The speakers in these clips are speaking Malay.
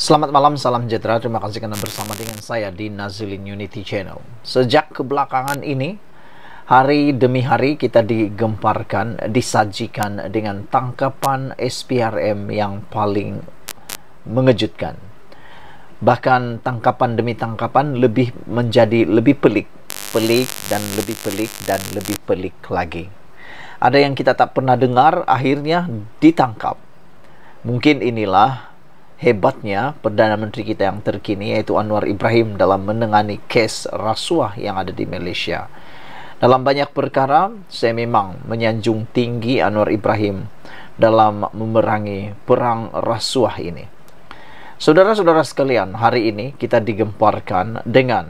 Selamat malam, salam sejahtera. Terima kasih karena bersama dengan saya di Nazilin Unity Channel. Sejak kebelakangan ini, hari demi hari kita digemparkan, disajikan dengan tangkapan SPRM yang paling mengejutkan. Bahkan tangkapan demi tangkapan menjadi lebih pelik dan lebih pelik dan lebih pelik lagi. Ada yang kita tak pernah dengar akhirnya ditangkap. Mungkin inilah hebatnya Perdana Menteri kita yang terkini, yaitu Anwar Ibrahim, dalam menangani kes rasuah yang ada di Malaysia. Dalam banyak perkara, saya memang menyanjung tinggi Anwar Ibrahim dalam memerangi perang rasuah ini. Saudara-saudara sekalian, hari ini kita digemparkan dengan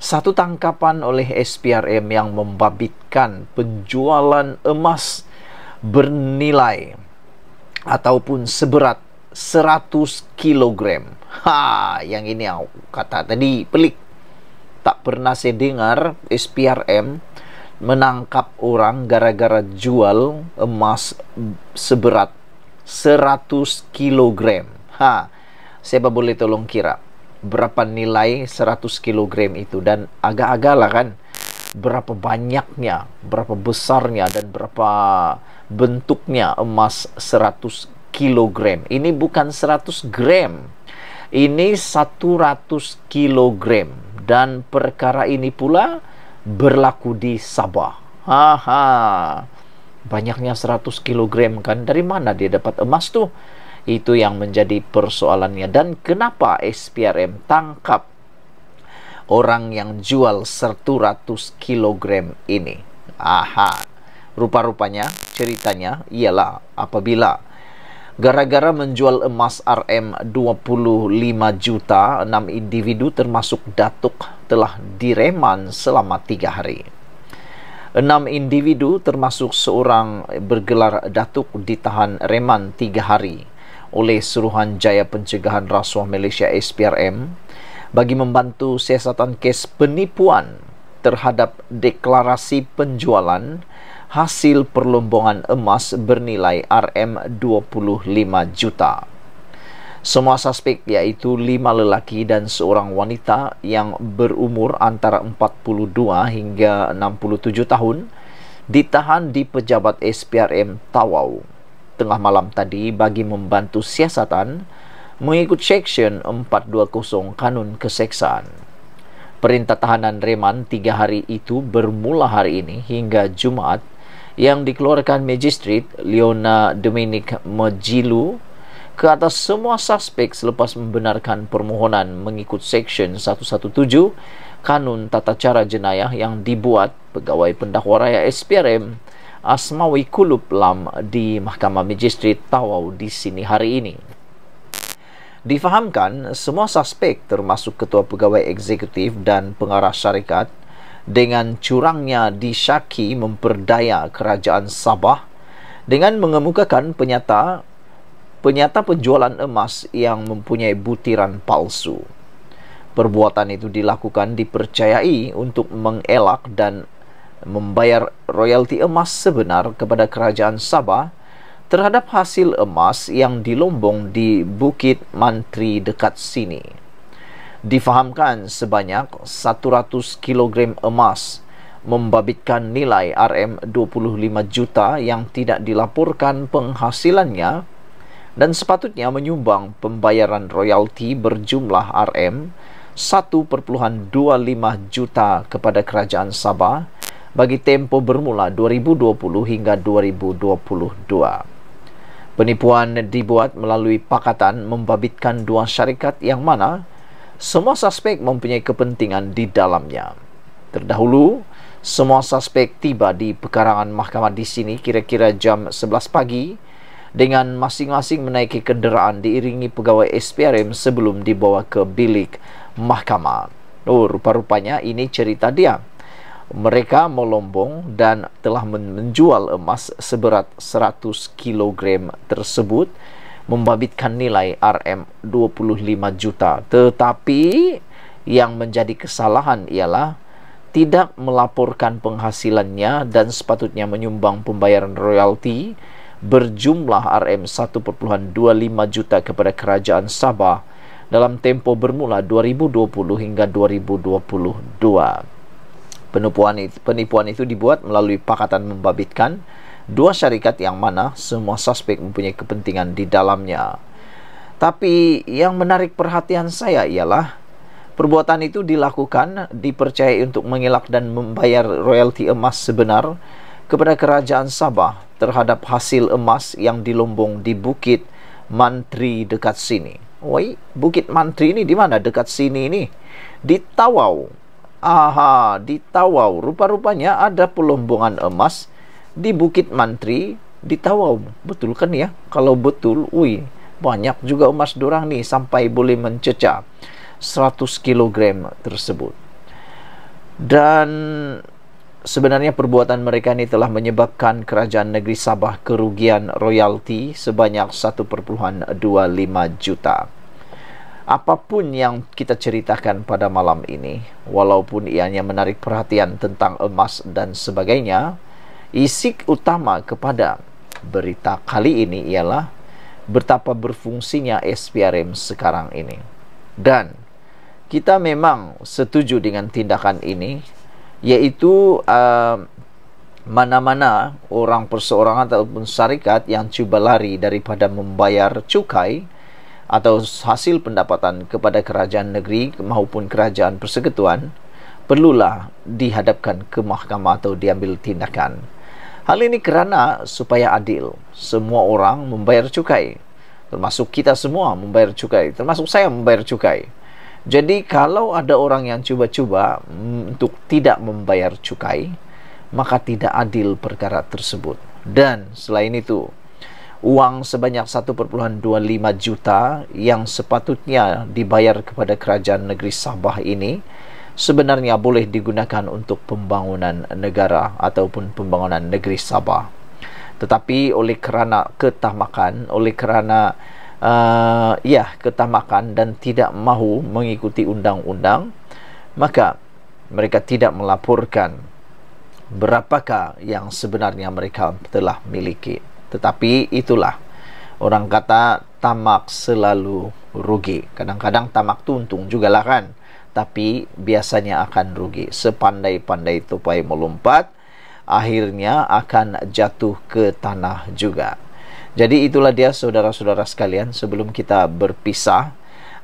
satu tangkapan oleh SPRM yang membabitkan penjualan emas bernilai ataupun seberat 100 kilogram. Yang ini yang kata tadi pelik. Tak pernah saya dengar SPRM menangkap orang gara-gara jual emas seberat 100 kilogram. Siapa boleh tolong kira berapa nilai 100 kilogram itu? Dan agak-agak lah kan, berapa banyaknya, berapa besarnya, dan berapa bentuknya emas 100 kilogram. Ini bukan 100 gram, ini 100 kilogram. Dan perkara ini pula berlaku di Sabah. Banyaknya 100 kilogram kan, dari mana dia dapat emas tuh? Itu yang menjadi persoalannya. Dan kenapa SPRM tangkap orang yang jual 100 kilogram ini? Rupa-rupanya ceritanya ialah apabila gara-gara menjual emas RM 25 juta, 6 individu termasuk Datuk telah direman selama 3 hari. 6 individu termasuk seorang bergelar Datuk ditahan reman 3 hari oleh Suruhanjaya Pencegahan Rasuah Malaysia SPRM bagi membantu siasatan kes penipuan terhadap deklarasi penjualan hasil perlombongan emas bernilai RM25 juta. Semua suspek iaitu 5 lelaki dan seorang wanita yang berumur antara 42 hingga 67 tahun ditahan di pejabat SPRM Tawau tengah malam tadi bagi membantu siasatan mengikut Seksyen 420 Kanun Keseksaan. Perintah tahanan reman 3 hari itu bermula hari ini hingga Jumaat yang dikeluarkan Magistrat Leona Dominic Majilu ke atas semua suspek selepas membenarkan permohonan mengikut Seksyen 117 Kanun Tata Cara Jenayah yang dibuat Pegawai Pendakwa Raya SPRM Asmawi Kulub Lam di Mahkamah Magistrat Tawau di sini hari ini. Difahamkan semua suspek termasuk Ketua Pegawai Eksekutif dan Pengarah Syarikat dengan curangnya disyaki memperdaya Kerajaan Sabah dengan mengemukakan penyata penjualan emas yang mempunyai butiran palsu. Perbuatan itu dilakukan dipercayai untuk mengelak dan membayar royalti emas sebenar kepada Kerajaan Sabah terhadap hasil emas yang dilombong di Bukit Mantri dekat sini. Difahamkan sebanyak 100 kilogram emas membabitkan nilai RM25 juta yang tidak dilaporkan penghasilannya dan sepatutnya menyumbang pembayaran royalti berjumlah RM1.25 juta kepada Kerajaan Sabah bagi tempoh bermula 2020 hingga 2022. Penipuan dibuat melalui pakatan membabitkan 2 syarikat yang mana semua suspek mempunyai kepentingan di dalamnya. Terdahulu, semua suspek tiba di pekarangan mahkamah di sini kira-kira jam 11 pagi dengan masing-masing menaiki kenderaan diiringi pegawai SPRM sebelum dibawa ke bilik mahkamah. Rupa-rupanya ini cerita dia. Mereka melombong dan telah menjual emas seberat 100 kilogram tersebut membabitkan nilai RM25 juta. Tetapi yang menjadi kesalahan ialah tidak melaporkan penghasilannya dan sepatutnya menyumbang pembayaran royalti berjumlah RM1.25 juta kepada Kerajaan Sabah dalam tempo bermula 2020 hingga 2022. Penipuan itu dibuat melalui pakatan membabitkan dua syarikat yang mana semua suspek mempunyai kepentingan di dalamnya. Tapi yang menarik perhatian saya ialah perbuatan itu dilakukan dipercayai untuk mengelak dan membayar royalti emas sebenar kepada kerajaan Sabah terhadap hasil emas yang dilombong di Bukit Mantri dekat sini. Woi, Bukit Mantri ini di mana? Dekat sini ini. Di Tawau. Aha, di Tawau. Rupa-rupanya ada pelombongan emas di Bukit Mantri di Tawau. Betul kan ya? Kalau betul, banyak juga emas dorang nih sampai boleh mencecah 100 kg tersebut. Dan sebenarnya perbuatan mereka ini telah menyebabkan kerajaan negeri Sabah kerugian royalti sebanyak 1,25 juta. Apapun yang kita ceritakan pada malam ini, walaupun ianya menarik perhatian tentang emas dan sebagainya, isi utama kepada berita kali ini ialah betapa berfungsinya SPRM sekarang ini. Dan kita memang setuju dengan tindakan ini, yaitu mana-mana orang perseorangan ataupun syarikat yang cuba lari daripada membayar cukai atau hasil pendapatan kepada kerajaan negeri maupun kerajaan persekutuan, perlulah dihadapkan ke mahkamah atau diambil tindakan. Hal ini kerana supaya adil, semua orang membayar cukai, termasuk kita semua membayar cukai, termasuk saya membayar cukai. Jadi kalau ada orang yang cuba-cuba untuk tidak membayar cukai, maka tidak adil perkara tersebut. Dan selain itu, uang sebanyak 1,25 juta yang sepatutnya dibayar kepada kerajaan negeri Sabah ini sebenarnya boleh digunakan untuk pembangunan negara ataupun pembangunan negeri Sabah. Tetapi oleh kerana ketamakan, ketamakan dan tidak mahu mengikuti undang-undang, maka mereka tidak melaporkan berapakah yang sebenarnya mereka telah miliki. Tetapi itulah, orang kata tamak selalu rugi. Kadang-kadang tamak tu untung jugalah kan, tapi biasanya akan rugi. Sepandai-pandai tupai melompat, akhirnya akan jatuh ke tanah juga. Jadi itulah dia saudara-saudara sekalian, sebelum kita berpisah,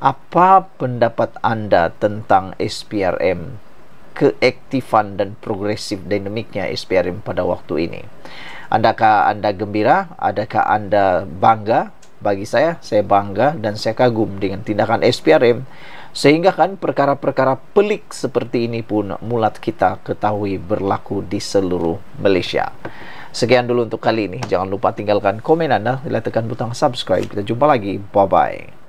apa pendapat anda tentang SPRM, keaktifan dan progresif dinamiknya SPRM pada waktu ini? Adakah anda gembira? Adakah anda bangga? Bagi saya bangga dan saya kagum dengan tindakan SPRM, sehingga kan perkara-perkara pelik seperti ini pun mulat kita ketahui berlaku di seluruh Malaysia. Sekian dulu untuk kali ini. Jangan lupa tinggalkan komen anda, tekan butang subscribe. Kita jumpa lagi. Bye-bye.